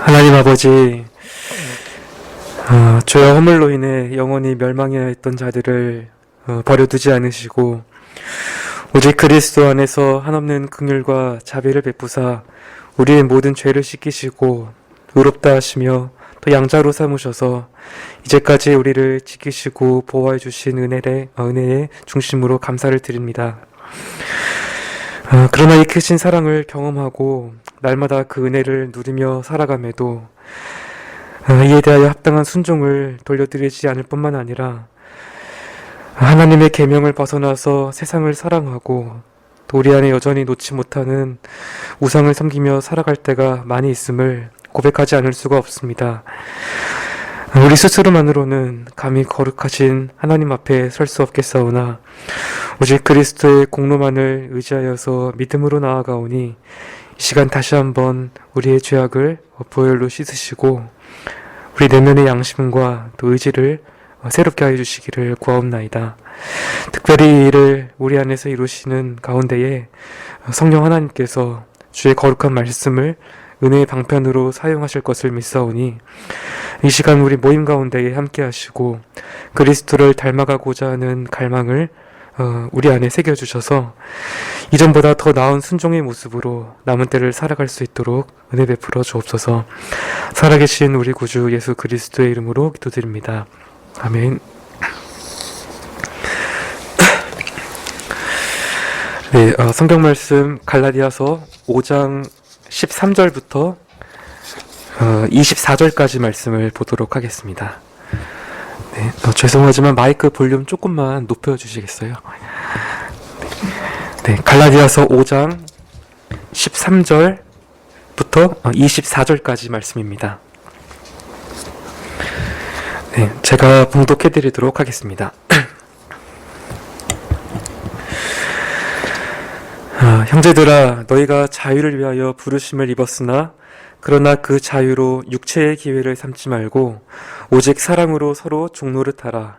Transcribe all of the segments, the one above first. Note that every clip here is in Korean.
하나님 아버지, 죄와 허물로 인해 영원히 멸망해야 했던 자들을 버려두지 않으시고 오직 그리스도 안에서 한없는 긍휼과 자비를 베푸사 우리의 모든 죄를 씻기시고 의롭다 하시며 또 양자로 삼으셔서 이제까지 우리를 지키시고 보호해 주신 은혜의 중심으로 감사를 드립니다. 그러나 이 크신 사랑을 경험하고 날마다 그 은혜를 누리며 살아감에도 이에 대하여 합당한 순종을 돌려드리지 않을 뿐만 아니라 하나님의 계명을 벗어나서 세상을 사랑하고 또 우리 안에 여전히 놓지 못하는 우상을 섬기며 살아갈 때가 많이 있음을 고백하지 않을 수가 없습니다. 우리 스스로만으로는 감히 거룩하신 하나님 앞에 설 수 없겠사오나 오직 그리스도의 공로만을 의지하여서 믿음으로 나아가오니 이 시간 다시 한번 우리의 죄악을 보혈로 씻으시고 우리 내면의 양심과 또 의지를 새롭게 하여 주시기를 구하옵나이다. 특별히 이 일을 우리 안에서 이루시는 가운데에 성령 하나님께서 주의 거룩한 말씀을 은혜의 방편으로 사용하실 것을 믿사오니 이 시간 우리 모임 가운데에 함께 하시고 그리스도를 닮아가고자 하는 갈망을 우리 안에 새겨주셔서 이전보다 더 나은 순종의 모습으로 남은 때를 살아갈 수 있도록 은혜 베풀어 주옵소서. 살아계신 우리 구주 예수 그리스도의 이름으로 기도드립니다. 아멘. 네, 성경 말씀 갈라디아서 5장 13절부터 24절까지 말씀을 보도록 하겠습니다. 네, 죄송하지만 마이크 볼륨 조금만 높여주시겠어요? 네, 갈라디아서 5장 13절부터 24절까지 말씀입니다. 네, 제가 봉독해드리도록 하겠습니다. 형제들아, 너희가 자유를 위하여 부르심을 입었으나 그러나 그 자유로 육체의 기회를 삼지 말고 오직 사랑으로 서로 종노릇하라.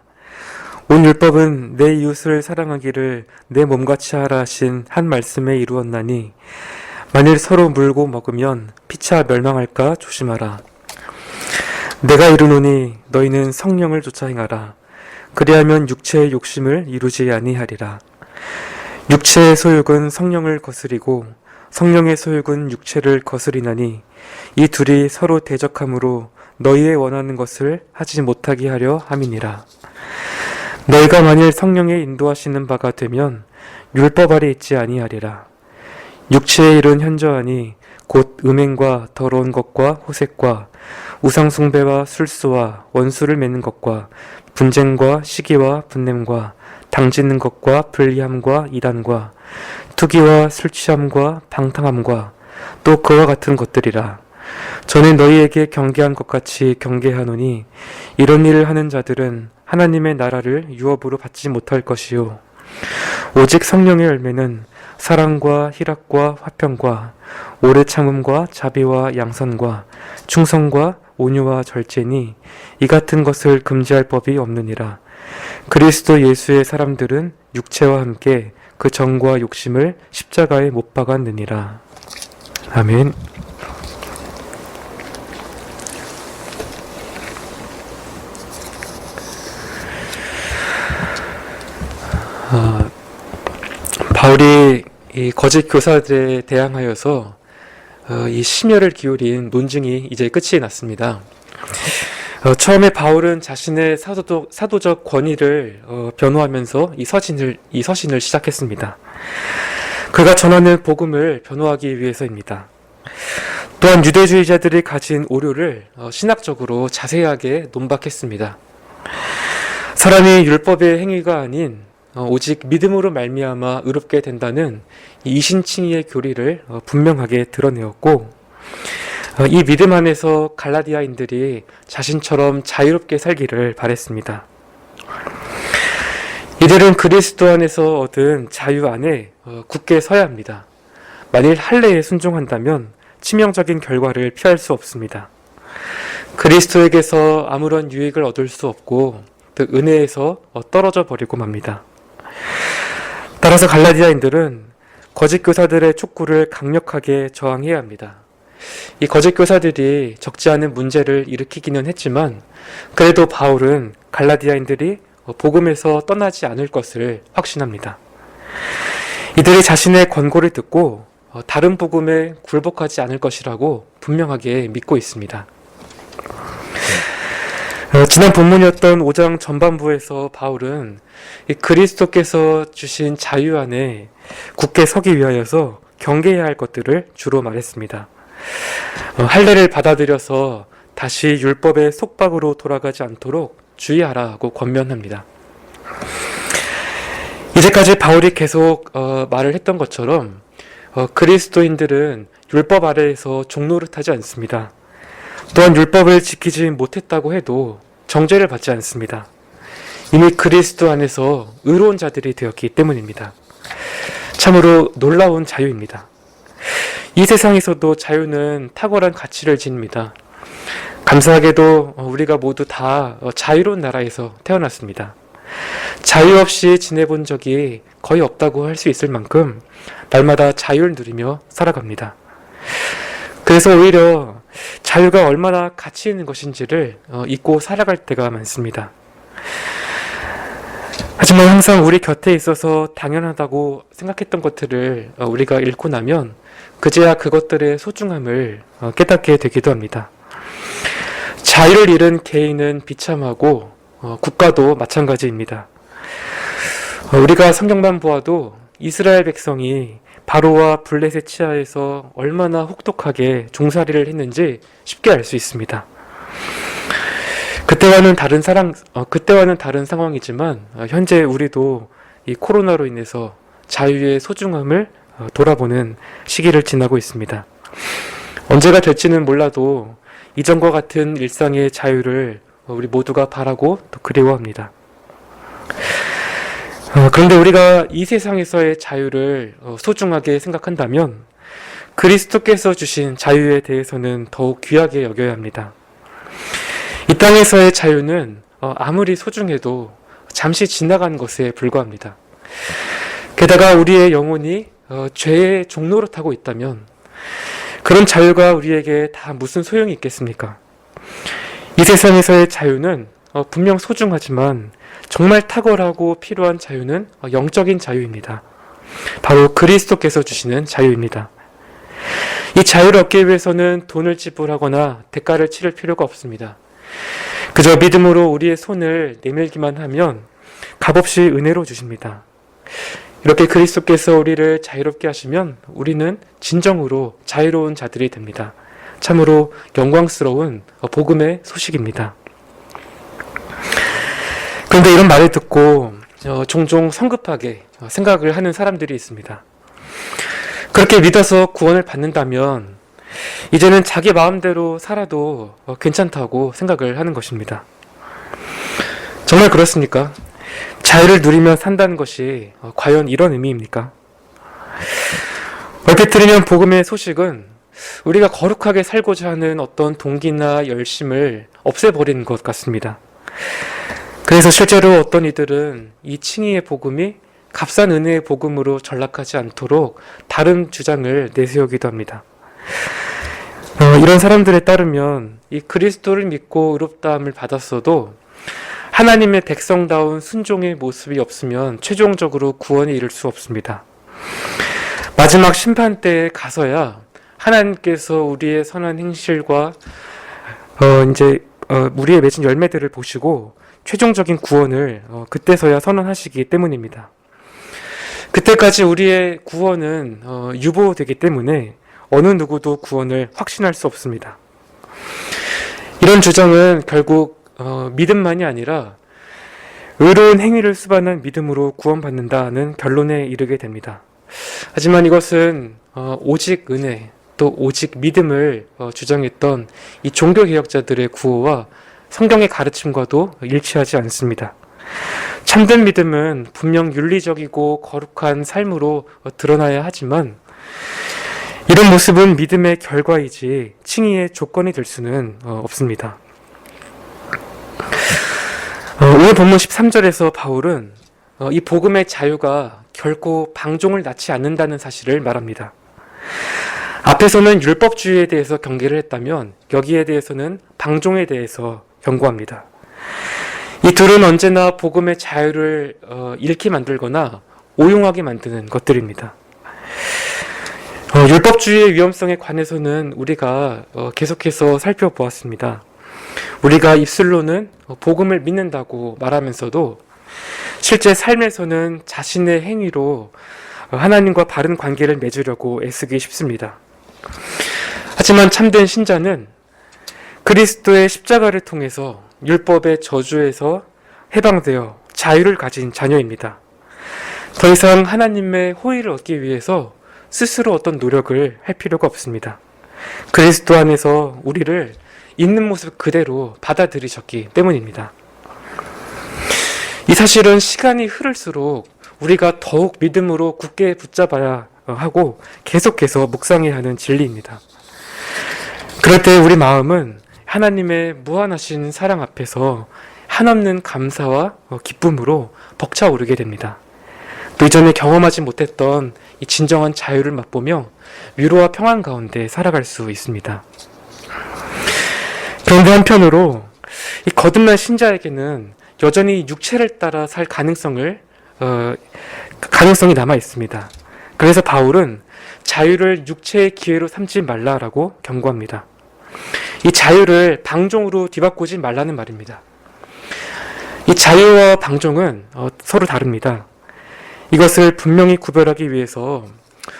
온 율법은 내 이웃을 사랑하기를 내 몸같이 하라 하신 한 말씀에 이루었나니 만일 서로 물고 먹으면 피차 멸망할까 조심하라. 내가 이르노니 너희는 성령을 쫓아 행하라. 그리하면 육체의 욕심을 이루지 아니하리라. 육체의 소욕은 성령을 거스리고 성령의 소욕은 육체를 거스리나니 이 둘이 서로 대적함으로 너희의 원하는 것을 하지 못하게 하려 함이니라. 너희가 만일 성령의 인도하시는 바가 되면 율법 아래 있지 아니하리라. 육체의 일은 현저하니 곧 음행과 더러운 것과 호색과 우상숭배와 술수와 원수를 맺는 것과 분쟁과 시기와 분냄과 당짓는 것과 불리함과 이단과 투기와 술취함과 방탕함과 또 그와 같은 것들이라. 전에 너희에게 경계한 것 같이 경계하노니 이런 일을 하는 자들은 하나님의 나라를 유업으로 받지 못할 것이요 오직 성령의 열매는 사랑과 희락과 화평과 오래 참음과 자비와 양선과 충성과 온유와 절제니 이 같은 것을 금지할 법이 없느니라. 그리스도 예수의 사람들은 육체와 함께 그 정과 욕심을 십자가에 못 박았느니라. 아멘. 바울이 이 거짓 교사들에 대항하여서 이 심혈을 기울인 논증이 이제 끝이 났습니다. 처음에 바울은 자신의 사도적 권위를 변호하면서 이 서신을 시작했습니다. 그가 전하는 복음을 변호하기 위해서입니다. 또한 유대주의자들이 가진 오류를 신학적으로 자세하게 논박했습니다. 사람이 율법의 행위가 아닌 오직 믿음으로 말미암아 의롭게 된다는 이신칭의의 교리를 분명하게 드러내었고 이 믿음 안에서 갈라디아인들이 자신처럼 자유롭게 살기를 바랬습니다. 이들은 그리스도 안에서 얻은 자유 안에 굳게 서야 합니다. 만일 할례에 순종한다면 치명적인 결과를 피할 수 없습니다. 그리스도에게서 아무런 유익을 얻을 수 없고 또 은혜에서 떨어져 버리고 맙니다. 따라서 갈라디아인들은 거짓 교사들의 촉구를 강력하게 저항해야 합니다. 이 거짓 교사들이 적지 않은 문제를 일으키기는 했지만 그래도 바울은 갈라디아인들이 복음에서 떠나지 않을 것을 확신합니다. 이들이 자신의 권고를 듣고 다른 복음에 굴복하지 않을 것이라고 분명하게 믿고 있습니다. 지난 본문이었던 5장 전반부에서 바울은 그리스도께서 주신 자유 안에 굳게 서기 위하여서 경계해야 할 것들을 주로 말했습니다. 할례를 받아들여서 다시 율법의 속박으로 돌아가지 않도록 주의하라고 권면합니다. 이제까지 바울이 계속 말을 했던 것처럼 그리스도인들은 율법 아래에서 종노릇하지 않습니다. 또한 율법을 지키지 못했다고 해도 정죄를 받지 않습니다. 이미 그리스도 안에서 의로운 자들이 되었기 때문입니다. 참으로 놀라운 자유입니다. 이 세상에서도 자유는 탁월한 가치를 지닙니다. 감사하게도 우리가 모두 다 자유로운 나라에서 태어났습니다. 자유 없이 지내본 적이 거의 없다고 할 수 있을 만큼 날마다 자유를 누리며 살아갑니다. 그래서 오히려 자유가 얼마나 가치 있는 것인지를 잊고 살아갈 때가 많습니다. 하지만 항상 우리 곁에 있어서 당연하다고 생각했던 것들을 우리가 잃고 나면 그제야 그것들의 소중함을 깨닫게 되기도 합니다. 자유를 잃은 개인은 비참하고 국가도 마찬가지입니다. 우리가 성경만 보아도 이스라엘 백성이 바로와 블레셋 치하에서 얼마나 혹독하게 종살이를 했는지 쉽게 알 수 있습니다. 그때와는 다른 상황이지만 현재 우리도 이 코로나로 인해서 자유의 소중함을 돌아보는 시기를 지나고 있습니다. 언제가 될지는 몰라도 이전과 같은 일상의 자유를 우리 모두가 바라고 또 그리워합니다. 그런데 우리가 이 세상에서의 자유를 소중하게 생각한다면 그리스도께서 주신 자유에 대해서는 더욱 귀하게 여겨야 합니다. 이 땅에서의 자유는 아무리 소중해도 잠시 지나간 것에 불과합니다. 게다가 우리의 영혼이 죄의 종노릇하고 있다면 그런 자유가 우리에게 다 무슨 소용이 있겠습니까? 이 세상에서의 자유는 분명 소중하지만 정말 탁월하고 필요한 자유는 영적인 자유입니다. 바로 그리스도께서 주시는 자유입니다. 이 자유를 얻기 위해서는 돈을 지불하거나 대가를 치를 필요가 없습니다. 그저 믿음으로 우리의 손을 내밀기만 하면 값없이 은혜로 주십니다. 이렇게 그리스도께서 우리를 자유롭게 하시면 우리는 진정으로 자유로운 자들이 됩니다. 참으로 영광스러운 복음의 소식입니다. 그런데 이런 말을 듣고 종종 성급하게 생각을 하는 사람들이 있습니다. 그렇게 믿어서 구원을 받는다면 이제는 자기 마음대로 살아도 괜찮다고 생각을 하는 것입니다. 정말 그렇습니까? 자유를 누리며 산다는 것이 과연 이런 의미입니까? 얼핏 들으면 복음의 소식은 우리가 거룩하게 살고자 하는 어떤 동기나 열심을 없애버리는 것 같습니다. 그래서 실제로 어떤 이들은 이 칭의의 복음이 값싼 은혜의 복음으로 전락하지 않도록 다른 주장을 내세우기도 합니다. 이런 사람들에 따르면 이 그리스도를 믿고 의롭다함을 받았어도 하나님의 백성다운 순종의 모습이 없으면 최종적으로 구원에 이를 수 없습니다. 마지막 심판 때에 가서야 하나님께서 우리의 선한 행실과 우리의 맺은 열매들을 보시고 최종적인 구원을 그때서야 선언하시기 때문입니다. 그때까지 우리의 구원은 유보되기 때문에 어느 누구도 구원을 확신할 수 없습니다. 이런 주장은 결국 믿음만이 아니라 의로운 행위를 수반한 믿음으로 구원받는다는 결론에 이르게 됩니다. 하지만 이것은 오직 은혜 또 오직 믿음을 주장했던 이 종교개혁자들의 구호와 성경의 가르침과도 일치하지 않습니다. 참된 믿음은 분명 윤리적이고 거룩한 삶으로 드러나야 하지만 이런 모습은 믿음의 결과이지 칭의의 조건이 될 수는 없습니다. 오늘 본문 13절에서 바울은 이 복음의 자유가 결코 방종을 낳지 않는다는 사실을 말합니다. 앞에서는 율법주의에 대해서 경계를 했다면 여기에 대해서는 방종에 대해서 경고합니다. 이 둘은 언제나 복음의 자유를 잃게 만들거나 오용하게 만드는 것들입니다. 율법주의의 위험성에 관해서는 우리가 계속해서 살펴보았습니다. 우리가 입술로는 복음을 믿는다고 말하면서도 실제 삶에서는 자신의 행위로 하나님과 바른 관계를 맺으려고 애쓰기 쉽습니다. 하지만 참된 신자는 그리스도의 십자가를 통해서 율법의 저주에서 해방되어 자유를 가진 자녀입니다. 더 이상 하나님의 호의를 얻기 위해서 스스로 어떤 노력을 할 필요가 없습니다. 그리스도 안에서 우리를 있는 모습 그대로 받아들이셨기 때문입니다. 이 사실은 시간이 흐를수록 우리가 더욱 믿음으로 굳게 붙잡아야 하고 계속해서 묵상해야 하는 진리입니다. 그럴 때 우리 마음은 하나님의 무한하신 사랑 앞에서 한없는 감사와 기쁨으로 벅차오르게 됩니다. 또 이전에 경험하지 못했던 이 진정한 자유를 맛보며 위로와 평안 가운데 살아갈 수 있습니다. 그런데 한편으로 이 거듭난 신자에게는 여전히 육체를 따라 살 가능성이 남아 있습니다. 그래서 바울은 자유를 육체의 기회로 삼지 말라라고 경고합니다. 이 자유를 방종으로 뒤바꾸지 말라는 말입니다. 이 자유와 방종은 서로 다릅니다. 이것을 분명히 구별하기 위해서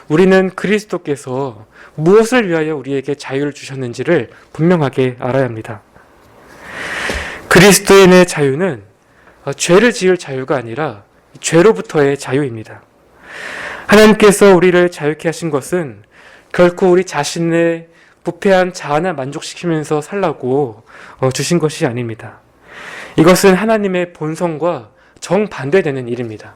우리는 그리스도께서 무엇을 위하여 우리에게 자유를 주셨는지를 분명하게 알아야 합니다. 그리스도인의 자유는 죄를 지을 자유가 아니라 죄로부터의 자유입니다. 하나님께서 우리를 자유케 하신 것은 결코 우리 자신의 부패한 자아나 만족시키면서 살라고 주신 것이 아닙니다. 이것은 하나님의 본성과 정반대되는 일입니다.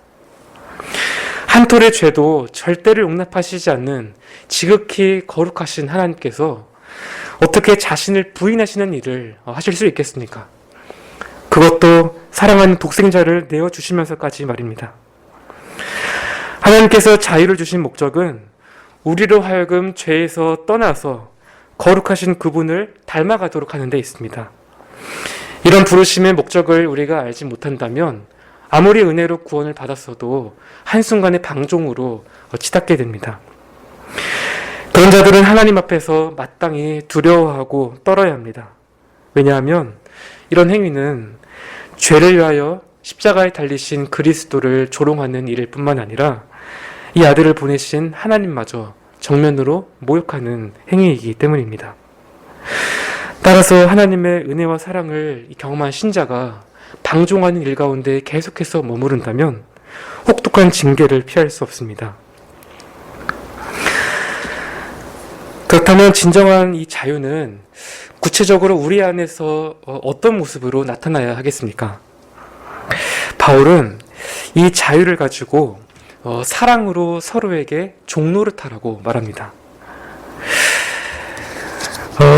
한 톨의 죄도 절대로 용납하시지 않는 지극히 거룩하신 하나님께서 어떻게 자신을 부인하시는 일을 하실 수 있겠습니까? 그것도 사랑하는 독생자를 내어주시면서까지 말입니다. 하나님께서 자유를 주신 목적은 우리로 하여금 죄에서 떠나서 거룩하신 그분을 닮아가도록 하는 데 있습니다. 이런 부르심의 목적을 우리가 알지 못한다면 아무리 은혜로 구원을 받았어도 한순간의 방종으로 치닫게 됩니다. 그런 자들은 하나님 앞에서 마땅히 두려워하고 떨어야 합니다. 왜냐하면 이런 행위는 죄를 위하여 십자가에 달리신 그리스도를 조롱하는 일일 뿐만 아니라 이 아들을 보내신 하나님마저 정면으로 모욕하는 행위이기 때문입니다. 따라서 하나님의 은혜와 사랑을 경험한 신자가 방종하는 일 가운데 계속해서 머무른다면 혹독한 징계를 피할 수 없습니다. 그렇다면 진정한 이 자유는 구체적으로 우리 안에서 어떤 모습으로 나타나야 하겠습니까? 바울은 이 자유를 가지고 사랑으로 서로에게 종노릇하라고 말합니다.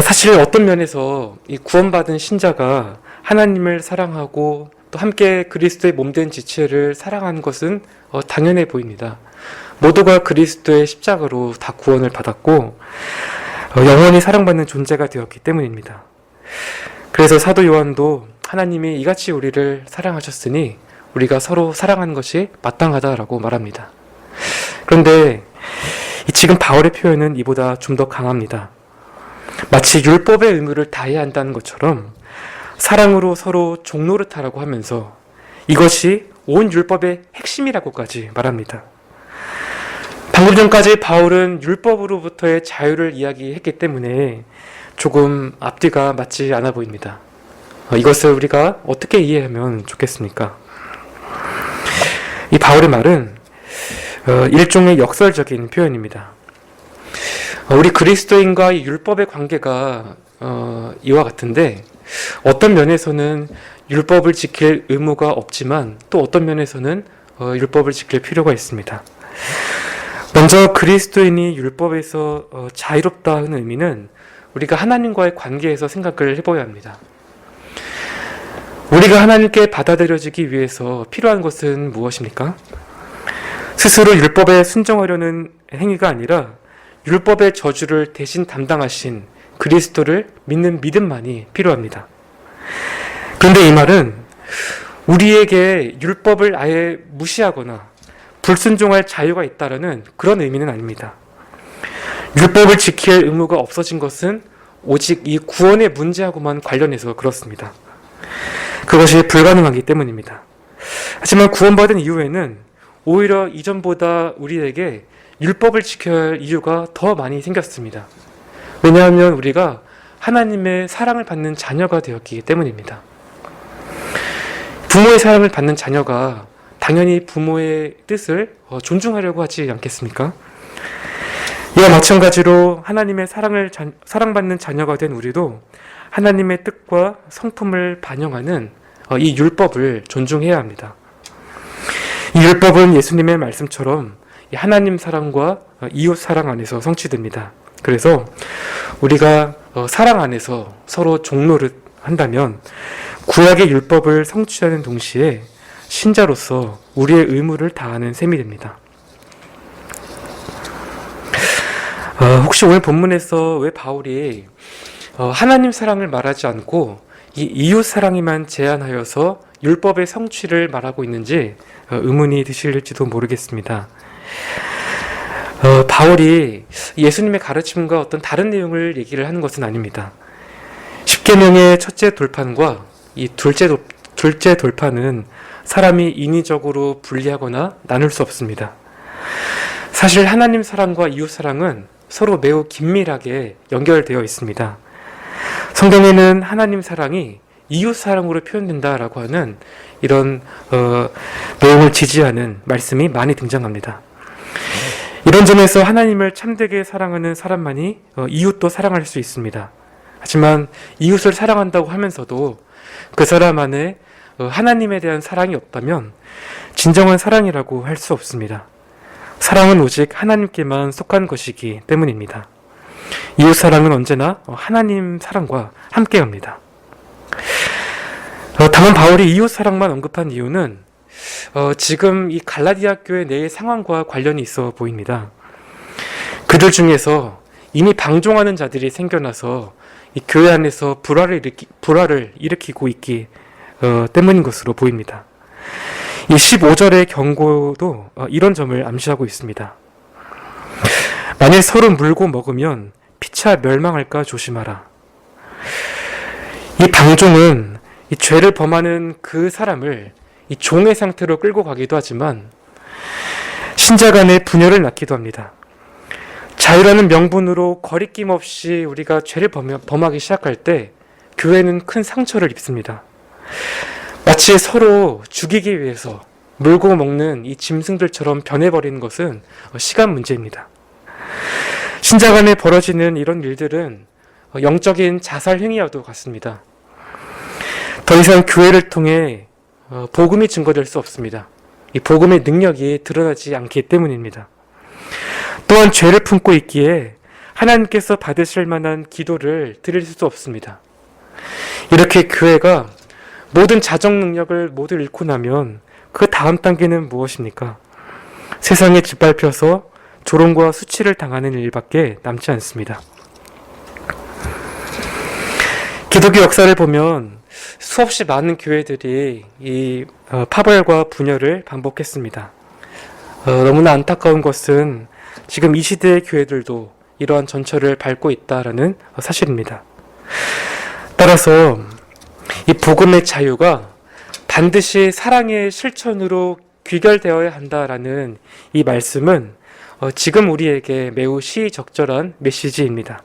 사실 어떤 면에서 이 구원받은 신자가 하나님을 사랑하고 또 함께 그리스도의 몸된 지체를 사랑하는 것은 당연해 보입니다. 모두가 그리스도의 십자가로 다 구원을 받았고 영원히 사랑받는 존재가 되었기 때문입니다. 그래서 사도 요한도 하나님이 이같이 우리를 사랑하셨으니 우리가 서로 사랑하는 것이 마땅하다라고 말합니다. 그런데 지금 바울의 표현은 이보다 좀 더 강합니다. 마치 율법의 의무를 다해야 한다는 것처럼 사랑으로 서로 종노릇하라고 하면서 이것이 온 율법의 핵심이라고까지 말합니다. 방금 전까지 바울은 율법으로부터의 자유를 이야기했기 때문에 조금 앞뒤가 맞지 않아 보입니다. 이것을 우리가 어떻게 이해하면 좋겠습니까? 이 바울의 말은 일종의 역설적인 표현입니다. 우리 그리스도인과 이 율법의 관계가 이와 같은데 어떤 면에서는 율법을 지킬 의무가 없지만 또 어떤 면에서는 율법을 지킬 필요가 있습니다. 먼저 그리스도인이 율법에서 자유롭다 하는 의미는 우리가 하나님과의 관계에서 생각을 해봐야 합니다. 우리가 하나님께 받아들여지기 위해서 필요한 것은 무엇입니까? 스스로 율법에 순종하려는 행위가 아니라 율법의 저주를 대신 담당하신 그리스도를 믿는 믿음만이 필요합니다. 그런데 이 말은 우리에게 율법을 아예 무시하거나 불순종할 자유가 있다라는 그런 의미는 아닙니다. 율법을 지킬 의무가 없어진 것은 오직 이 구원의 문제하고만 관련해서 그렇습니다. 그것이 불가능하기 때문입니다. 하지만 구원받은 이후에는 오히려 이전보다 우리에게 율법을 지켜야 할 이유가 더 많이 생겼습니다. 왜냐하면 우리가 하나님의 사랑을 받는 자녀가 되었기 때문입니다. 부모의 사랑을 받는 자녀가 당연히 부모의 뜻을 존중하려고 하지 않겠습니까? 이와 마찬가지로 하나님의 사랑받는 자녀가 된 우리도 하나님의 뜻과 성품을 반영하는 이 율법을 존중해야 합니다. 이 율법은 예수님의 말씀처럼 하나님 사랑과 이웃 사랑 안에서 성취됩니다. 그래서 우리가 사랑 안에서 서로 종노릇 한다면 구약의 율법을 성취하는 동시에 신자로서 우리의 의무를 다하는 셈이 됩니다. 혹시 오늘 본문에서 왜 바울이 하나님 사랑을 말하지 않고 이 이웃 사랑에만 제한하여서 율법의 성취를 말하고 있는지 의문이 드실지도 모르겠습니다. 바울이 예수님의 가르침과 어떤 다른 내용을 얘기를 하는 것은 아닙니다. 십계명의 첫째 돌판과 이 둘째 돌판은 사람이 인위적으로 분리하거나 나눌 수 없습니다. 사실 하나님 사랑과 이웃 사랑은 서로 매우 긴밀하게 연결되어 있습니다. 성경에는 하나님 사랑이 이웃 사랑으로 표현된다라고 하는 이런 내용을 지지하는 말씀이 많이 등장합니다. 이런 점에서 하나님을 참되게 사랑하는 사람만이 이웃도 사랑할 수 있습니다. 하지만 이웃을 사랑한다고 하면서도 그 사람 안에 하나님에 대한 사랑이 없다면 진정한 사랑이라고 할 수 없습니다. 사랑은 오직 하나님께만 속한 것이기 때문입니다. 이웃 사랑은 언제나 하나님 사랑과 함께합니다. 다만 바울이 이웃 사랑만 언급한 이유는 지금 이 갈라디아 교회 내의 상황과 관련이 있어 보입니다. 그들 중에서 이미 방종하는 자들이 생겨나서 이 교회 안에서 불화를 일으키고 있기 때문인 것으로 보입니다. 이 15절의 경고도 이런 점을 암시하고 있습니다. 만일 서로 물고 먹으면 피차 멸망할까 조심하라. 이 방종은 이 죄를 범하는 그 사람을 이 종의 상태로 끌고 가기도 하지만 신자 간의 분열을 낳기도 합니다. 자유라는 명분으로 거리낌 없이 우리가 죄를 범하기 시작할 때 교회는 큰 상처를 입습니다. 마치 서로 죽이기 위해서 물고 먹는 이 짐승들처럼 변해버리는 것은 시간 문제입니다. 신자 간에 벌어지는 이런 일들은 영적인 자살 행위와도 같습니다. 더 이상 교회를 통해 복음이 증거될 수 없습니다. 이 복음의 능력이 드러나지 않기 때문입니다. 또한 죄를 품고 있기에 하나님께서 받으실 만한 기도를 드릴 수 없습니다. 이렇게 교회가 모든 자정 능력을 모두 잃고 나면 그 다음 단계는 무엇입니까? 세상에 짓밟혀서 조롱과 수치를 당하는 일밖에 남지 않습니다. 기독교 역사를 보면 수없이 많은 교회들이 이 파벌과 분열을 반복했습니다. 너무나 안타까운 것은 지금 이 시대의 교회들도 이러한 전철을 밟고 있다라는 사실입니다. 따라서 이 복음의 자유가 반드시 사랑의 실천으로 귀결되어야 한다라는 이 말씀은 지금 우리에게 매우 시의적절한 메시지입니다.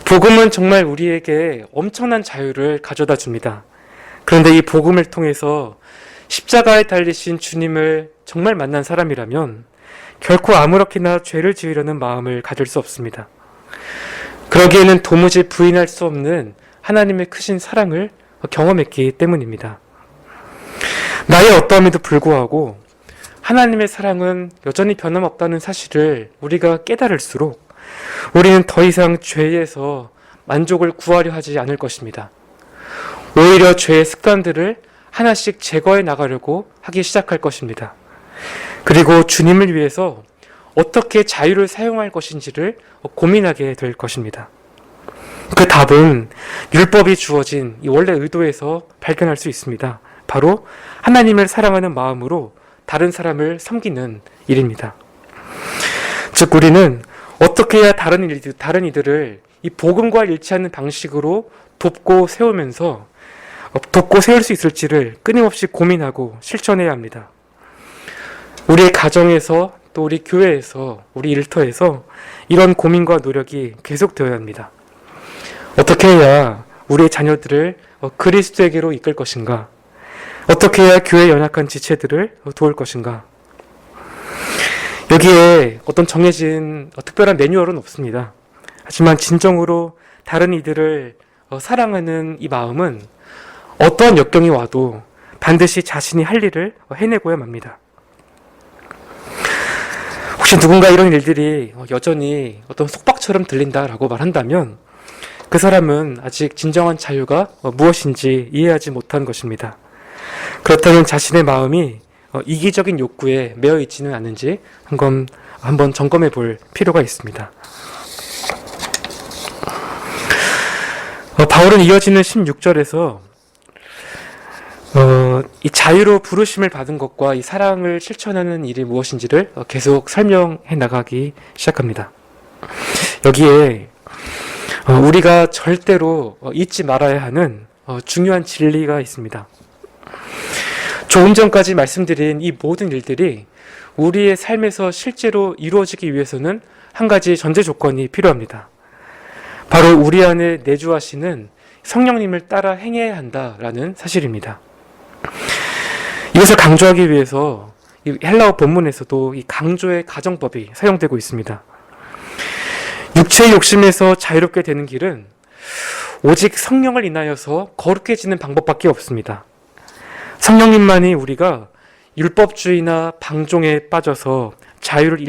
복음은 정말 우리에게 엄청난 자유를 가져다 줍니다. 그런데 이 복음을 통해서 십자가에 달리신 주님을 정말 만난 사람이라면 결코 아무렇게나 죄를 지으려는 마음을 가질 수 없습니다. 그러기에는 도무지 부인할 수 없는 하나님의 크신 사랑을 경험했기 때문입니다. 나의 어떠함에도 불구하고 하나님의 사랑은 여전히 변함없다는 사실을 우리가 깨달을수록 우리는 더 이상 죄에서 만족을 구하려 하지 않을 것입니다. 오히려 죄의 습관들을 하나씩 제거해 나가려고 하기 시작할 것입니다. 그리고 주님을 위해서 어떻게 자유를 사용할 것인지를 고민하게 될 것입니다. 그 답은 율법이 주어진 이 원래 의도에서 발견할 수 있습니다. 바로 하나님을 사랑하는 마음으로 다른 사람을 섬기는 일입니다. 즉 우리는 어떻게 해야 다른 이들을 이 복음과 일치하는 방식으로 돕고 세울 수 있을지를 끊임없이 고민하고 실천해야 합니다. 우리의 가정에서 또 우리 교회에서 우리 일터에서 이런 고민과 노력이 계속되어야 합니다. 어떻게 해야 우리의 자녀들을 그리스도에게로 이끌 것인가? 어떻게 해야 교회 연약한 지체들을 도울 것인가? 여기에 어떤 정해진 특별한 매뉴얼은 없습니다. 하지만 진정으로 다른 이들을 사랑하는 이 마음은 어떠한 역경이 와도 반드시 자신이 할 일을 해내고야 맙니다. 혹시 누군가 이런 일들이 여전히 어떤 속박처럼 들린다라고 말한다면 그 사람은 아직 진정한 자유가 무엇인지 이해하지 못한 것입니다. 그렇다면 자신의 마음이 이기적인 욕구에 매여 있지는 않은지 한번 점검해 볼 필요가 있습니다. 바울은 이어지는 16절에서 이 자유로 부르심을 받은 것과 이 사랑을 실천하는 일이 무엇인지를 계속 설명해 나가기 시작합니다. 여기에 우리가 절대로 잊지 말아야 하는 중요한 진리가 있습니다. 조금 전까지 말씀드린 이 모든 일들이 우리의 삶에서 실제로 이루어지기 위해서는 한 가지 전제 조건이 필요합니다. 바로 우리 안에 내주하시는 성령님을 따라 행해야 한다라는 사실입니다. 이것을 강조하기 위해서 이 헬라어 본문에서도 이 강조의 가정법이 사용되고 있습니다. 육체의 욕심에서 자유롭게 되는 길은 오직 성령을 인하여서 거룩해지는 방법밖에 없습니다. 성령님만이 우리가 율법주의나 방종에 빠져서 자유를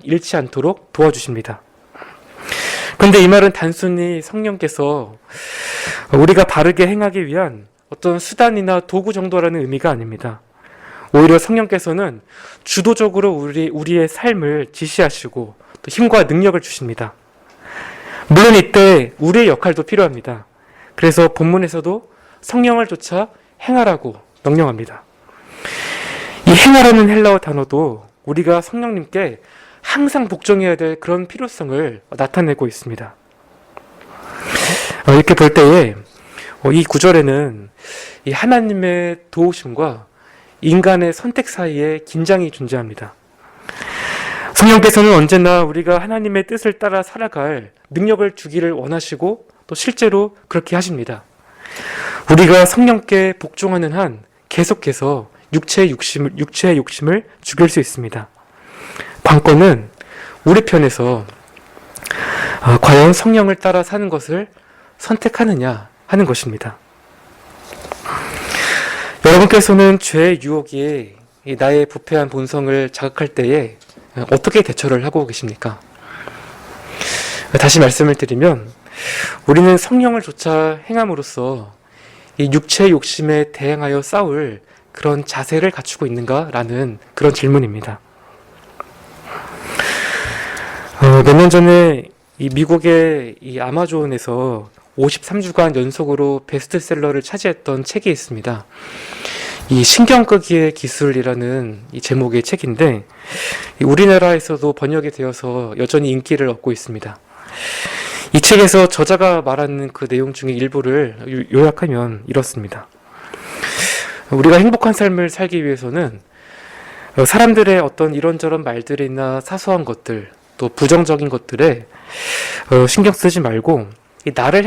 잃지 않도록 도와주십니다. 그런데 이 말은 단순히 성령께서 우리가 바르게 행하기 위한 어떤 수단이나 도구 정도라는 의미가 아닙니다. 오히려 성령께서는 주도적으로 우리의 삶을 지시하시고 또 힘과 능력을 주십니다. 물론 이때 우리의 역할도 필요합니다. 그래서 본문에서도 성령을 쫓아 행하라고 명령합니다. 이 행하라는 헬라어 단어도 우리가 성령님께 항상 복종해야 될 그런 필요성을 나타내고 있습니다. 이렇게 볼 때에 이 구절에는 이 하나님의 도우심과 인간의 선택 사이에 긴장이 존재합니다. 성령께서는 언제나 우리가 하나님의 뜻을 따라 살아갈 능력을 주기를 원하시고 또 실제로 그렇게 하십니다. 우리가 성령께 복종하는 한 계속해서 육체의 욕심을 죽일 수 있습니다. 관건은 우리 편에서 과연 성령을 따라 사는 것을 선택하느냐 하는 것입니다. 여러분께서는 죄의 유혹이 나의 부패한 본성을 자극할 때에 어떻게 대처를 하고 계십니까? 다시 말씀을 드리면 우리는 성령을 쫓아 행함으로써 이 육체의 욕심에 대항하여 싸울 그런 자세를 갖추고 있는가라는 그런 질문입니다. 몇 년 전에 이 미국의 이 아마존에서 53주간 연속으로 베스트셀러를 차지했던 책이 있습니다. 이 신경끄기의 기술이라는 이 제목의 책인데 우리나라에서도 번역이 되어서 여전히 인기를 얻고 있습니다. 이 책에서 저자가 말하는 그 내용 중에 일부를 요약하면 이렇습니다. 우리가 행복한 삶을 살기 위해서는 사람들의 어떤 이런저런 말들이나 사소한 것들 또 부정적인 것들에 신경 쓰지 말고 나를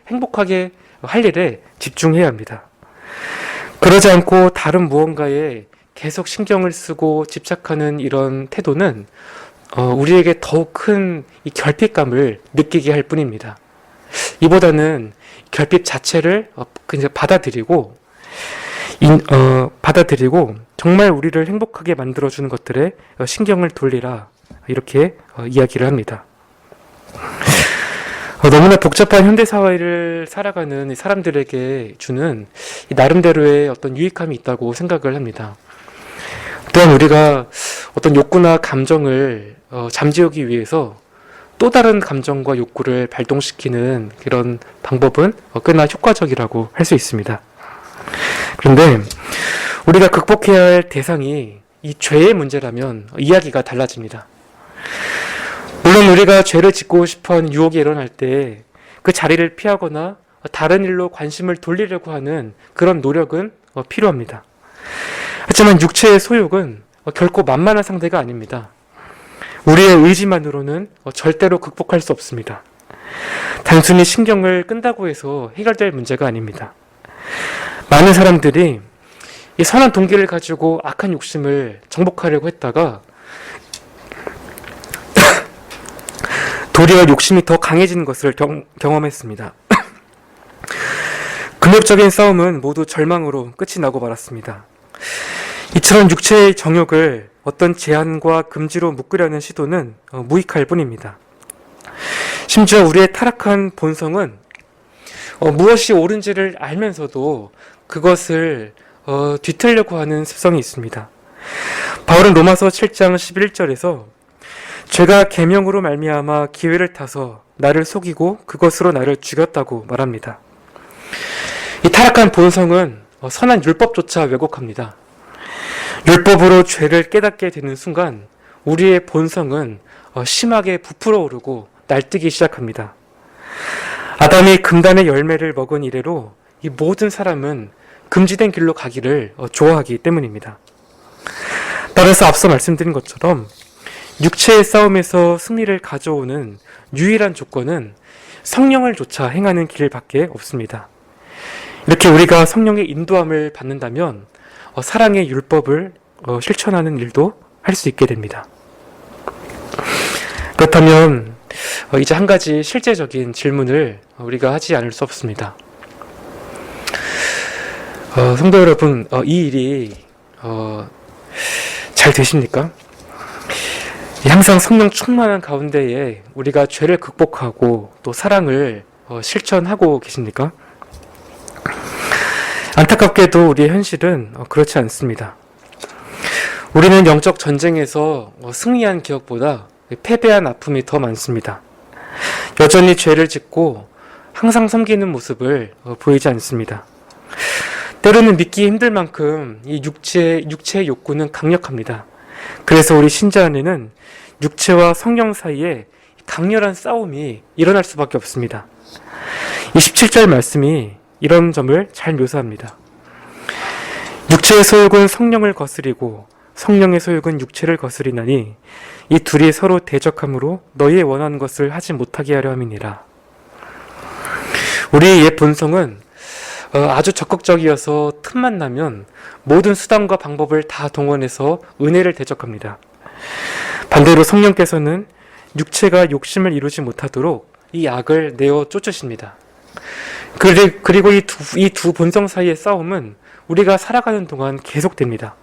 행복하게 할 일에 집중해야 합니다. 그러지 않고 다른 무언가에 계속 신경을 쓰고 집착하는 이런 태도는 우리에게 더욱 큰 이 결핍감을 느끼게 할 뿐입니다. 이보다는 결핍 자체를 받아들이고 정말 우리를 행복하게 만들어주는 것들에 신경을 돌리라 이렇게 이야기를 합니다. 너무나 복잡한 현대사회를 살아가는 사람들에게 주는 나름대로의 어떤 유익함이 있다고 생각을 합니다. 또한 우리가 어떤 욕구나 감정을 잠재우기 위해서 또 다른 감정과 욕구를 발동시키는 그런 방법은 꽤나 효과적이라고 할 수 있습니다. 그런데 우리가 극복해야 할 대상이 이 죄의 문제라면 이야기가 달라집니다. 물론 우리가 죄를 짓고 싶어하는 유혹이 일어날 때 그 자리를 피하거나 다른 일로 관심을 돌리려고 하는 그런 노력은 필요합니다. 하지만 육체의 소욕은 결코 만만한 상대가 아닙니다. 우리의 의지만으로는 절대로 극복할 수 없습니다. 단순히 신경을 끈다고 해서 해결될 문제가 아닙니다. 많은 사람들이 이 선한 동기를 가지고 악한 욕심을 정복하려고 했다가 도리어 욕심이 더 강해지는 것을 경험했습니다. 근접적인 싸움은 모두 절망으로 끝이 나고 말았습니다. 이처럼 육체의 정욕을 어떤 제한과 금지로 묶으려는 시도는 무익할 뿐입니다. 심지어 우리의 타락한 본성은 무엇이 옳은지를 알면서도 그것을 뒤틀려고 하는 습성이 있습니다. 바울은 로마서 7장 11절에서 죄가 계명으로 말미암아 기회를 타서 나를 속이고 그것으로 나를 죽였다고 말합니다. 이 타락한 본성은 선한 율법조차 왜곡합니다. 율법으로 죄를 깨닫게 되는 순간 우리의 본성은 심하게 부풀어 오르고 날뛰기 시작합니다. 아담이 금단의 열매를 먹은 이래로 이 모든 사람은 금지된 길로 가기를 좋아하기 때문입니다. 따라서 앞서 말씀드린 것처럼 육체의 싸움에서 승리를 가져오는 유일한 조건은 성령을 좇아 행하는 길밖에 없습니다. 이렇게 우리가 성령의 인도함을 받는다면 사랑의 율법을 실천하는 일도 할 수 있게 됩니다. 그렇다면 이제 한 가지 실제적인 질문을 우리가 하지 않을 수 없습니다. 성도 여러분, 이 일이 잘 되십니까? 항상 성령 충만한 가운데에 우리가 죄를 극복하고 또 사랑을 실천하고 계십니까? 안타깝게도 우리의 현실은 그렇지 않습니다. 우리는 영적 전쟁에서 승리한 기억보다 패배한 아픔이 더 많습니다. 여전히 죄를 짓고 항상 섬기는 모습을 보이지 않습니다. 때로는 믿기 힘들 만큼 이 육체의 욕구는 강력합니다. 그래서 우리 신자 안에는 육체와 성령 사이에 강렬한 싸움이 일어날 수밖에 없습니다. 이 17절 말씀이 이런 점을 잘 묘사합니다. 육체의 소욕은 성령을 거스리고 성령의 소욕은 육체를 거스리나니 이 둘이 서로 대적함으로 너희의 원하는 것을 하지 못하게 하려 함이니라. 우리의 옛 본성은 아주 적극적이어서 틈만 나면 모든 수단과 방법을 다 동원해서 은혜를 대적합니다. 반대로 성령께서는 육체가 욕심을 이루지 못하도록 이 악을 내어 쫓으십니다. 그리고 이 두 본성 사이의 싸움은 우리가 살아가는 동안 계속됩니다.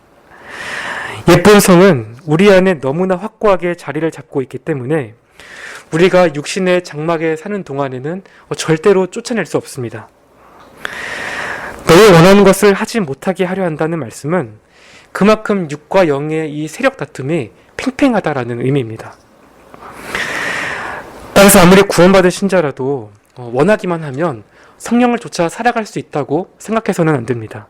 옛 본성은 우리 안에 너무나 확고하게 자리를 잡고 있기 때문에 우리가 육신의 장막에 사는 동안에는 절대로 쫓아낼 수 없습니다. 너희 원하는 것을 하지 못하게 하려 한다는 말씀은 그만큼 육과 영의 이 세력 다툼이 팽팽하다라는 의미입니다. 따라서 아무리 구원받은 신자라도 원하기만 하면 성령을 쫓아 살아갈 수 있다고 생각해서는 안 됩니다.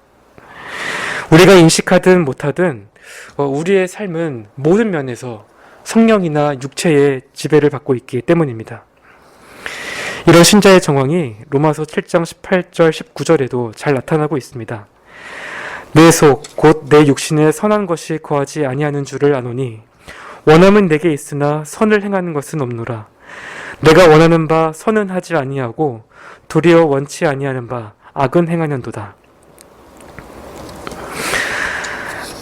우리가 인식하든 못하든 우리의 삶은 모든 면에서 성령이나 육체의 지배를 받고 있기 때문입니다. 이런 신자의 정황이 로마서 7장 18절 19절에도 잘 나타나고 있습니다. 내 속 곧 내 육신에 선한 것이 거하지 아니하는 줄을 아노니 원함은 내게 있으나 선을 행하는 것은 없노라. 내가 원하는 바 선은 하지 아니하고 도리어 원치 아니하는 바 악은 행하는도다.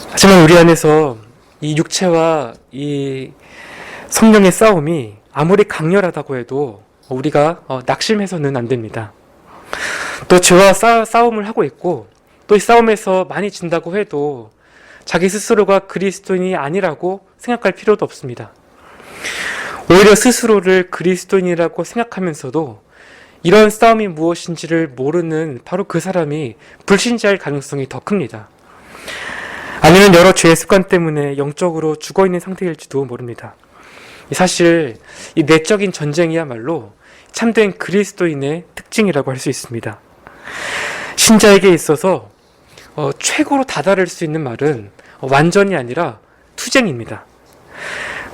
하지만 우리 안에서 이 육체와 이 성령의 싸움이 아무리 강렬하다고 해도 우리가 낙심해서는 안 됩니다. 또 죄와 싸움을 하고 있고 또 이 싸움에서 많이 진다고 해도 자기 스스로가 그리스도인이 아니라고 생각할 필요도 없습니다. 오히려 스스로를 그리스도인이라고 생각하면서도 이런 싸움이 무엇인지를 모르는 바로 그 사람이 불신자일 가능성이 더 큽니다. 아니면 여러 죄의 습관 때문에 영적으로 죽어있는 상태일지도 모릅니다. 사실 이 내적인 전쟁이야말로 참된 그리스도인의 특징이라고 할 수 있습니다. 신자에게 있어서 최고로 다다를 수 있는 말은 완전이 아니라 투쟁입니다.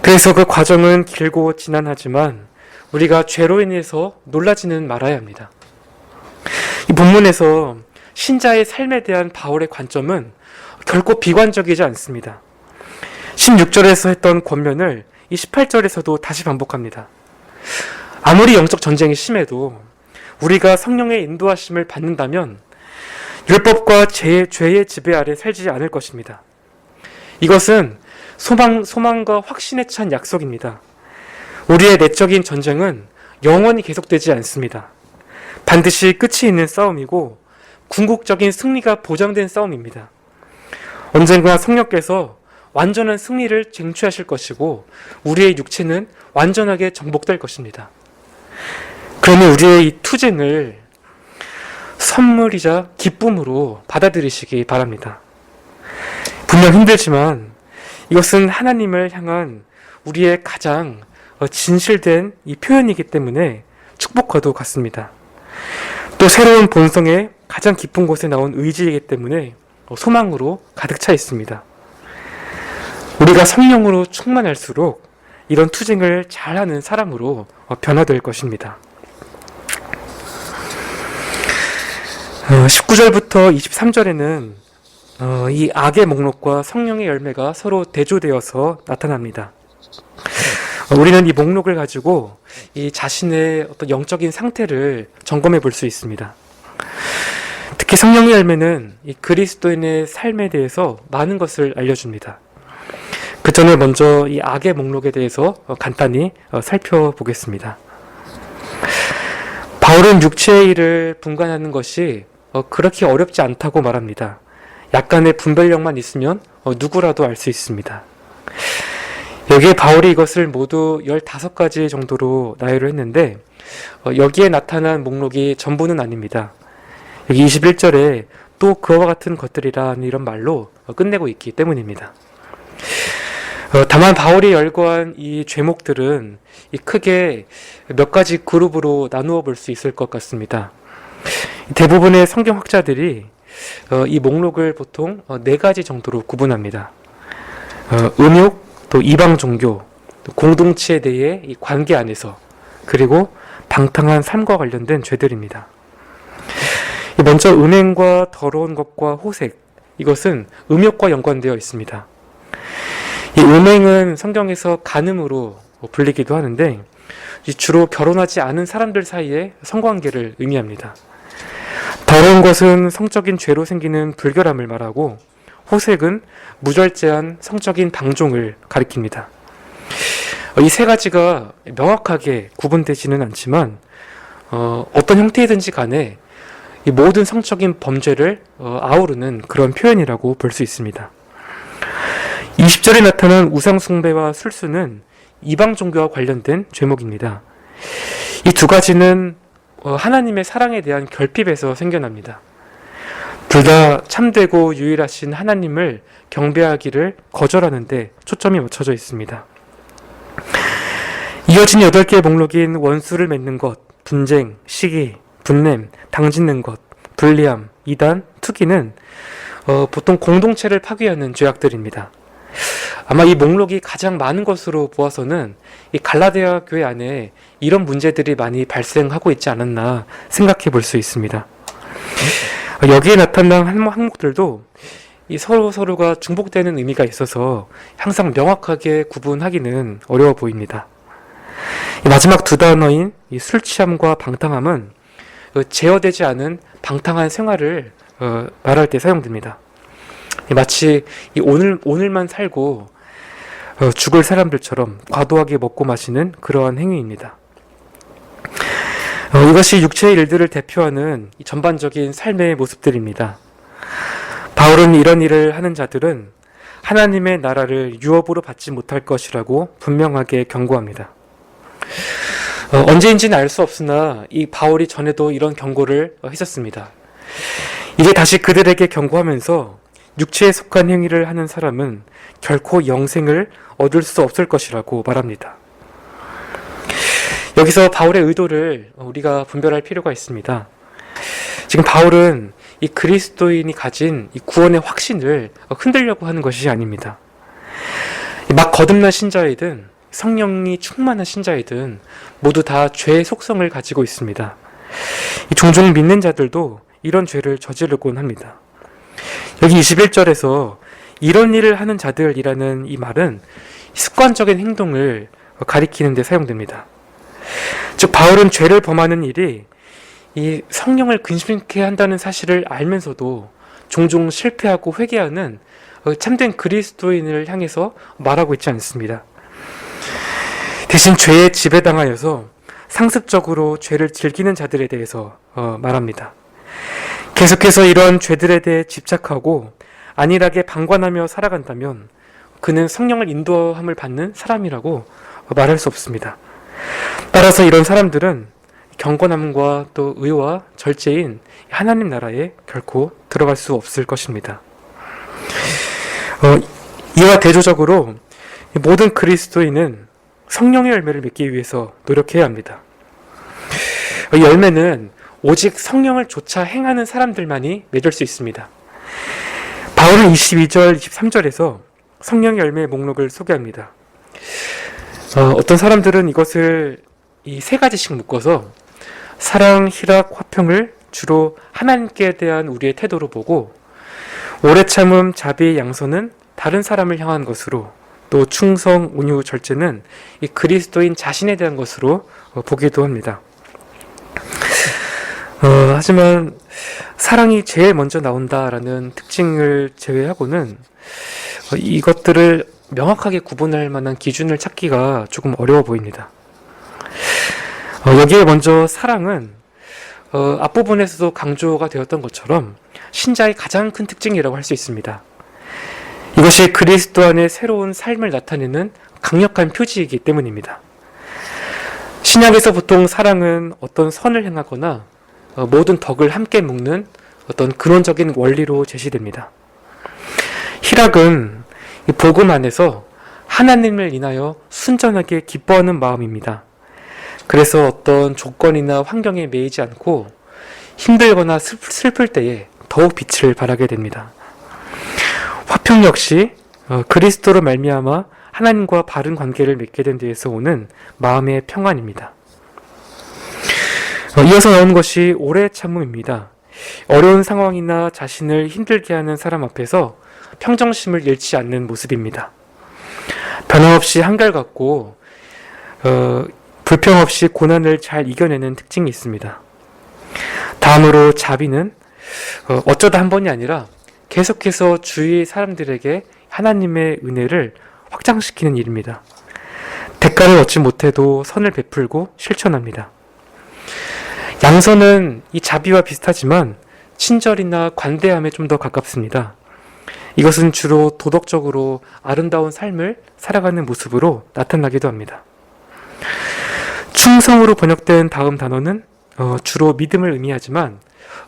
그래서 그 과정은 길고 지난하지만 우리가 죄로 인해서 놀라지는 말아야 합니다. 이 본문에서 신자의 삶에 대한 바울의 관점은 결코 비관적이지 않습니다. 16절에서 했던 권면을 이 18절에서도 다시 반복합니다. 아무리 영적 전쟁이 심해도 우리가 성령의 인도하심을 받는다면 율법과 죄의 지배 아래 살지 않을 것입니다. 이것은 소망과 확신에 찬 약속입니다. 우리의 내적인 전쟁은 영원히 계속되지 않습니다. 반드시 끝이 있는 싸움이고 궁극적인 승리가 보장된 싸움입니다. 언젠가 성령께서 완전한 승리를 쟁취하실 것이고 우리의 육체는 완전하게 정복될 것입니다. 그러니 우리의 이 투쟁을 선물이자 기쁨으로 받아들이시기 바랍니다. 분명 힘들지만 이것은 하나님을 향한 우리의 가장 진실된 이 표현이기 때문에 축복과도 같습니다. 또 새로운 본성의 가장 깊은 곳에 나온 의지이기 때문에 소망으로 가득 차 있습니다. 우리가 성령으로 충만할수록 이런 투쟁을 잘하는 사람으로 변화될 것입니다. 19절부터 23절에는 이 악의 목록과 성령의 열매가 서로 대조되어서 나타납니다. 우리는 이 목록을 가지고 이 자신의 어떤 영적인 상태를 점검해 볼 수 있습니다. 특히 성령의 열매는 이 그리스도인의 삶에 대해서 많은 것을 알려줍니다. 그 전에 먼저 이 악의 목록에 대해서 간단히 살펴보겠습니다. 바울은 육체의 일을 분간하는 것이 그렇게 어렵지 않다고 말합니다. 약간의 분별력만 있으면 누구라도 알 수 있습니다. 여기에 바울이 이것을 모두 15가지 정도로 나열을 했는데 여기에 나타난 목록이 전부는 아닙니다. 여기 21절에 또 그와 같은 것들이라는 이런 말로 끝내고 있기 때문입니다. 다만 바울이 열거한 이 죄목들은 크게 몇 가지 그룹으로 나누어 볼 수 있을 것 같습니다. 대부분의 성경학자들이 이 목록을 보통 4가지 정도로 구분합니다. 음욕, 또 이방 종교, 또 공동체에 대해 이 관계 안에서, 그리고 방탕한 삶과 관련된 죄들입니다. 먼저 음행과 더러운 것과 호색, 이것은 음욕과 연관되어 있습니다. 이 음행은 성경에서 간음으로 불리기도 하는데 주로 결혼하지 않은 사람들 사이의 성관계를 의미합니다. 더러운 것은 성적인 죄로 생기는 불결함을 말하고 호색은 무절제한 성적인 방종을 가리킵니다. 이 3가지가 명확하게 구분되지는 않지만 어떤 형태이든지 간에 이 모든 성적인 범죄를 아우르는 그런 표현이라고 볼 수 있습니다. 20절에 나타난 우상숭배와 술수는 이방 종교와 관련된 죄목입니다. 이 2가지는 하나님의 사랑에 대한 결핍에서 생겨납니다. 둘 다 참되고 유일하신 하나님을 경배하기를 거절하는 데 초점이 맞춰져 있습니다. 이어진 8개의 목록인 원수를 맺는 것, 분쟁, 시기, 분냄, 당짓는 것, 불리함, 이단, 투기는 보통 공동체를 파괴하는 죄악들입니다. 아마 이 목록이 가장 많은 것으로 보아서는 이 갈라디아 교회 안에 이런 문제들이 많이 발생하고 있지 않았나 생각해 볼 수 있습니다. 여기에 나타난 항목들도 이 서로가 중복되는 의미가 있어서 항상 명확하게 구분하기는 어려워 보입니다. 마지막 2 단어인 이 술 취함과 방탕함은 제어되지 않은 방탕한 생활을 말할 때 사용됩니다. 마치 이 오늘만 살고 죽을 사람들처럼 과도하게 먹고 마시는 그러한 행위입니다. 이것이 육체의 일들을 대표하는 전반적인 삶의 모습들입니다. 바울은 이런 일을 하는 자들은 하나님의 나라를 유업으로 받지 못할 것이라고 분명하게 경고합니다. 언제인지는 알 수 없으나 이 바울이 전에도 이런 경고를 했었습니다. 이제 다시 그들에게 경고하면서 육체에 속한 행위를 하는 사람은 결코 영생을 얻을 수 없을 것이라고 말합니다. 여기서 바울의 의도를 우리가 분별할 필요가 있습니다. 지금 바울은 이 그리스도인이 가진 이 구원의 확신을 흔들려고 하는 것이 아닙니다. 막 거듭난 신자이든 성령이 충만한 신자이든 모두 다 죄의 속성을 가지고 있습니다. 종종 믿는 자들도 이런 죄를 저지르곤 합니다. 여기 21절에서 이런 일을 하는 자들이라는 이 말은 습관적인 행동을 가리키는 데 사용됩니다. 즉 바울은 죄를 범하는 일이 이 성령을 근심케 한다는 사실을 알면서도 종종 실패하고 회개하는 참된 그리스도인을 향해서 말하고 있지 않습니다. 대신 죄에 지배당하여서 상습적으로 죄를 즐기는 자들에 대해서 말합니다. 계속해서 이런 죄들에 대해 집착하고 안일하게 방관하며 살아간다면 그는 성령을 인도함을 받는 사람이라고 말할 수 없습니다. 따라서 이런 사람들은 경건함과 또 의와 절제인 하나님 나라에 결코 들어갈 수 없을 것입니다. 이와 대조적으로 모든 그리스도인은 성령의 열매를 맺기 위해서 노력해야 합니다. 이 열매는 오직 성령을 조차 행하는 사람들만이 맺을 수 있습니다. 바울은 22절, 23절에서 성령의 열매의 목록을 소개합니다. 어떤 사람들은 이것을 이 세 가지씩 묶어서 사랑, 희락, 화평을 주로 하나님께 대한 우리의 태도로 보고 오래 참음, 자비, 양선은 다른 사람을 향한 것으로 또 충성, 온유, 절제는 이 그리스도인 자신에 대한 것으로 보기도 합니다. 하지만 사랑이 제일 먼저 나온다라는 특징을 제외하고는 이것들을 명확하게 구분할 만한 기준을 찾기가 조금 어려워 보입니다. 여기에 먼저 사랑은 앞부분에서도 강조가 되었던 것처럼 신자의 가장 큰 특징이라고 할 수 있습니다. 이것이 그리스도 안의 새로운 삶을 나타내는 강력한 표지이기 때문입니다. 신약에서 보통 사랑은 어떤 선을 행하거나 모든 덕을 함께 묶는 어떤 근원적인 원리로 제시됩니다. 희락은 이 복음 안에서 하나님을 인하여 순전하게 기뻐하는 마음입니다. 그래서 어떤 조건이나 환경에 매이지 않고 힘들거나 슬플 때에 더욱 빛을 발하게 됩니다. 화평 역시 그리스도로 말미암아 하나님과 바른 관계를 맺게 된 데에서 오는 마음의 평안입니다. 이어서 나오는 것이 오래 참음입니다. 어려운 상황이나 자신을 힘들게 하는 사람 앞에서 평정심을 잃지 않는 모습입니다. 변함없이 한결같고 불평 없이 고난을 잘 이겨내는 특징이 있습니다. 다음으로 자비는 어쩌다 한 번이 아니라 계속해서 주위 사람들에게 하나님의 은혜를 확장시키는 일입니다. 대가를 얻지 못해도 선을 베풀고 실천합니다. 양선은 이 자비와 비슷하지만 친절이나 관대함에 좀 더 가깝습니다. 이것은 주로 도덕적으로 아름다운 삶을 살아가는 모습으로 나타나기도 합니다. 충성으로 번역된 다음 단어는 주로 믿음을 의미하지만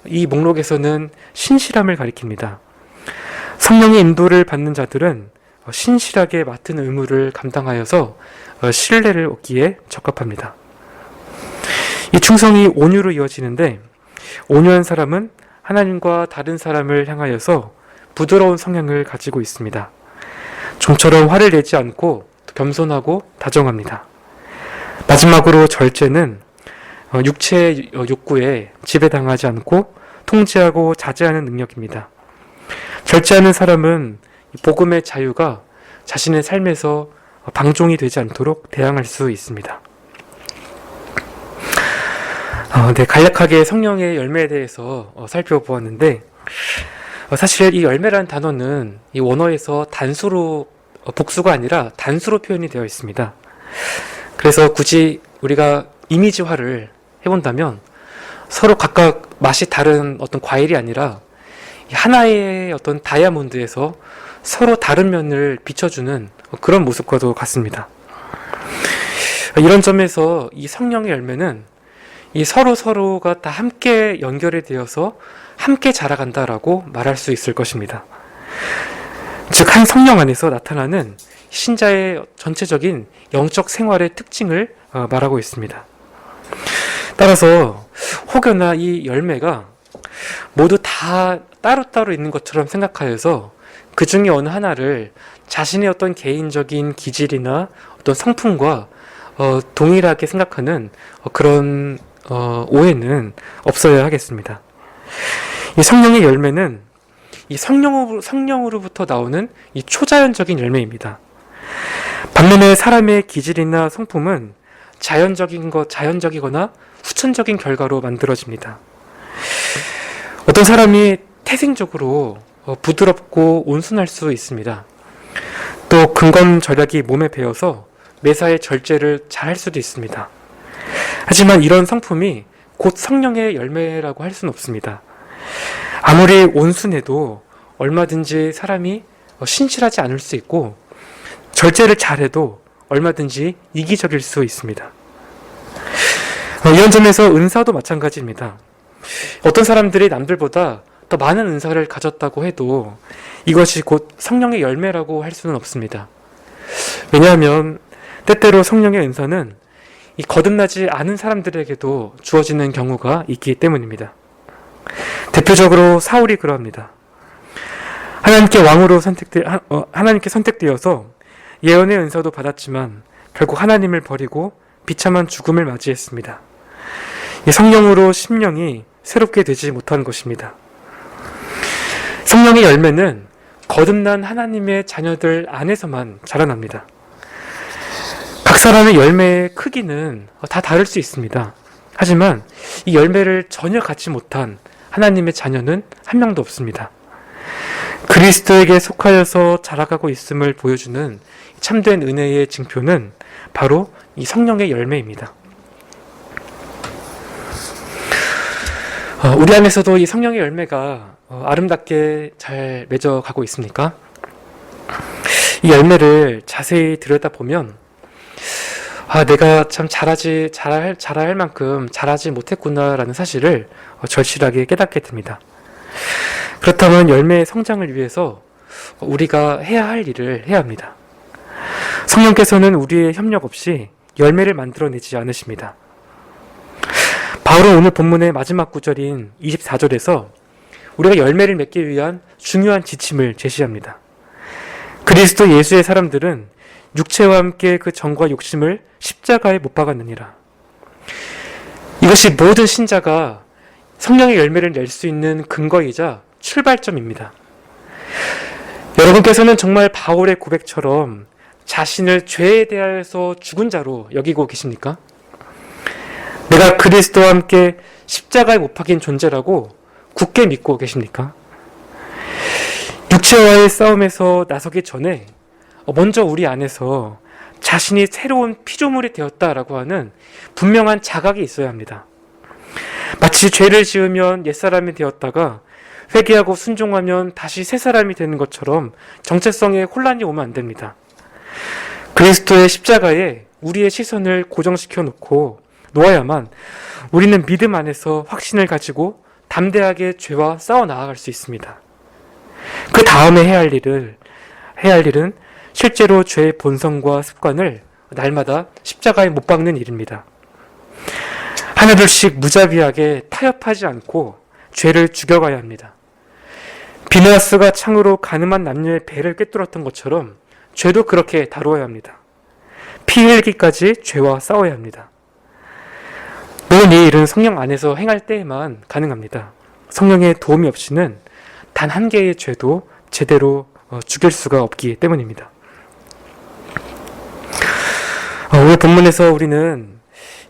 이 목록에서는 신실함을 가리킵니다. 성령의 인도를 받는 자들은 신실하게 맡은 의무를 감당하여서 신뢰를 얻기에 적합합니다. 이 충성이 온유로 이어지는데 온유한 사람은 하나님과 다른 사람을 향하여서 부드러운 성향을 가지고 있습니다. 좀처럼 화를 내지 않고 겸손하고 다정합니다. 마지막으로 절제는 육체의 욕구에 지배당하지 않고 통제하고 자제하는 능력입니다. 절제하는 사람은 복음의 자유가 자신의 삶에서 방종이 되지 않도록 대항할 수 있습니다. 간략하게 성령의 열매에 대해서 살펴보았는데 사실 이 열매라는 단어는 이 원어에서 단수로 복수가 아니라 단수로 표현이 되어 있습니다. 그래서 굳이 우리가 이미지화를 해본다면 서로 각각 맛이 다른 어떤 과일이 아니라 하나의 어떤 다이아몬드에서 서로 다른 면을 비춰주는 그런 모습과도 같습니다. 이런 점에서 이 성령의 열매는 이 서로가 다 함께 연결이 되어서 함께 자라간다라고 말할 수 있을 것입니다. 즉, 한 성령 안에서 나타나는 신자의 전체적인 영적 생활의 특징을 말하고 있습니다. 따라서 혹여나 이 열매가 모두 다 따로따로 있는 것처럼 생각하여서 그 중에 어느 하나를 자신의 어떤 개인적인 기질이나 어떤 성품과 동일하게 생각하는 그런 오해는 없어야 하겠습니다. 이 성령의 열매는 이 성령으로부터 나오는 이 초자연적인 열매입니다. 반면에 사람의 기질이나 성품은 자연적이거나 후천적인 결과로 만들어집니다. 어떤 사람이 태생적으로 부드럽고 온순할 수 있습니다. 또 근검절약이 몸에 배어서 매사에 절제를 잘 할 수도 있습니다. 하지만 이런 성품이 곧 성령의 열매라고 할 수는 없습니다. 아무리 온순해도 얼마든지 사람이 신실하지 않을 수 있고 절제를 잘해도 얼마든지 이기적일 수 있습니다. 이런 점에서 은사도 마찬가지입니다. 어떤 사람들이 남들보다 더 많은 은사를 가졌다고 해도 이것이 곧 성령의 열매라고 할 수는 없습니다. 왜냐하면 때때로 성령의 은사는 이 거듭나지 않은 사람들에게도 주어지는 경우가 있기 때문입니다. 대표적으로 사울이 그러합니다. 하나님께 선택되어서 예언의 은사도 받았지만 결국 하나님을 버리고 비참한 죽음을 맞이했습니다. 이 성령으로 심령이 새롭게 되지 못한 것입니다. 성령의 열매는 거듭난 하나님의 자녀들 안에서만 자라납니다. 각 사람의 열매의 크기는 다 다를 수 있습니다. 하지만 이 열매를 전혀 갖지 못한 하나님의 자녀는 한 명도 없습니다. 그리스도에게 속하여서 자라가고 있음을 보여주는 참된 은혜의 징표는 바로 이 성령의 열매입니다. 우리 안에서도 이 성령의 열매가 아름답게 잘 맺어가고 있습니까? 이 열매를 자세히 들여다보면 내가 참 잘할 만큼 잘하지 못했구나라는 사실을 절실하게 깨닫게 됩니다. 그렇다면 열매의 성장을 위해서 우리가 해야 할 일을 해야 합니다. 성령께서는 우리의 협력 없이 열매를 만들어내지 않으십니다. 바울은 오늘 본문의 마지막 구절인 24절에서 우리가 열매를 맺기 위한 중요한 지침을 제시합니다. 그리스도 예수의 사람들은 육체와 함께 그 정과 욕심을 십자가에 못 박았느니라. 이것이 모든 신자가 성령의 열매를 낼 수 있는 근거이자 출발점입니다. 여러분께서는 정말 바울의 고백처럼 자신을 죄에 대하여서 죽은 자로 여기고 계십니까? 내가 그리스도와 함께 십자가에 못 박힌 존재라고 굳게 믿고 계십니까? 육체와의 싸움에서 나서기 전에 먼저 우리 안에서 자신이 새로운 피조물이 되었다라고 하는 분명한 자각이 있어야 합니다. 마치 죄를 지으면 옛사람이 되었다가 회개하고 순종하면 다시 새사람이 되는 것처럼 정체성에 혼란이 오면 안 됩니다. 그리스도의 십자가에 우리의 시선을 고정시켜 놓아야만 우리는 믿음 안에서 확신을 가지고 담대하게 죄와 싸워 나아갈 수 있습니다. 그 다음에 해야 할 일은 실제로 죄의 본성과 습관을 날마다 십자가에 못 박는 일입니다. 하나둘씩 무자비하게 타협하지 않고 죄를 죽여가야 합니다. 비느하스가 창으로 가늠한 남녀의 배를 꿰뚫었던 것처럼 죄도 그렇게 다루어야 합니다. 피 흘리기까지 죄와 싸워야 합니다. 물론 이 일은 성령 안에서 행할 때에만 가능합니다. 성령의 도움이 없이는 단 한 개의 죄도 제대로 죽일 수가 없기 때문입니다. 오늘 본문에서 우리는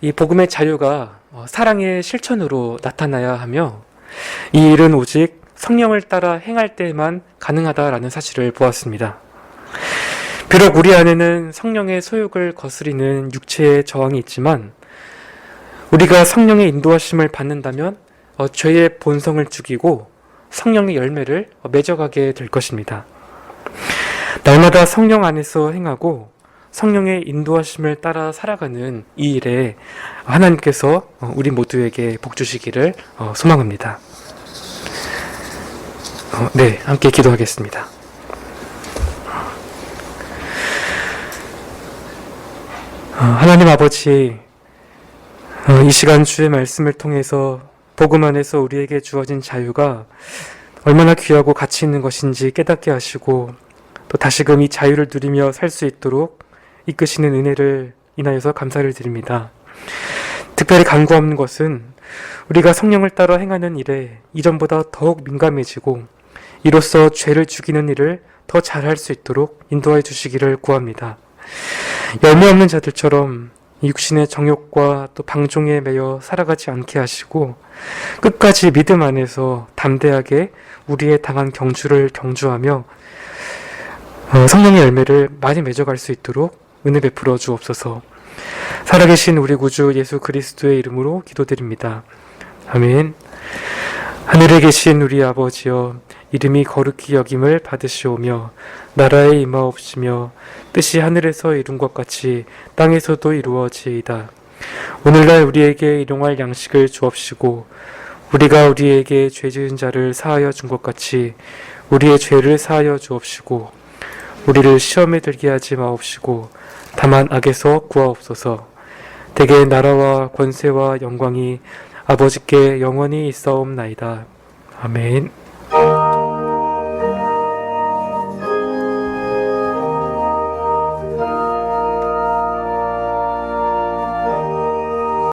이 복음의 자유가 사랑의 실천으로 나타나야 하며 이 일은 오직 성령을 따라 행할 때에만 가능하다라는 사실을 보았습니다. 비록 우리 안에는 성령의 소욕을 거스리는 육체의 저항이 있지만 우리가 성령의 인도하심을 받는다면 죄의 본성을 죽이고 성령의 열매를 맺어가게 될 것입니다. 날마다 성령 안에서 행하고 성령의 인도하심을 따라 살아가는 이 일에 하나님께서 우리 모두에게 복 주시기를 소망합니다. 네, 함께 기도하겠습니다. 하나님 아버지, 이 시간 주의 말씀을 통해서 복음 안에서 우리에게 주어진 자유가 얼마나 귀하고 가치 있는 것인지 깨닫게 하시고 또 다시금 이 자유를 누리며 살 수 있도록 이끄시는 은혜를 인하여서 감사를 드립니다. 특별히 간구하는 것은 우리가 성령을 따라 행하는 일에 이전보다 더욱 민감해지고 이로써 죄를 죽이는 일을 더 잘할 수 있도록 인도해 주시기를 구합니다. 열매 없는 자들처럼 육신의 정욕과 또 방종에 매여 살아가지 않게 하시고 끝까지 믿음 안에서 담대하게 우리의 당한 경주를 경주하며 성령의 열매를 많이 맺어갈 수 있도록 은혜 베풀어 주옵소서. 살아계신 우리 구주 예수 그리스도의 이름으로 기도드립니다. 아멘. 하늘에 계신 우리 아버지여, 이름이 거룩히 여김을 받으시오며 나라에 임하옵시며 뜻이 하늘에서 이룬 것 같이 땅에서도 이루어지이다. 오늘날 우리에게 일용할 양식을 주옵시고 우리가 우리에게 죄 지은 자를 사하여 준 것 같이 우리의 죄를 사하여 주옵시고 우리를 시험에 들게 하지 마옵시고 다만 악에서 구하옵소서. 대개 나라와 권세와 영광이 아버지께 영원히 있사옵나이다. 아멘.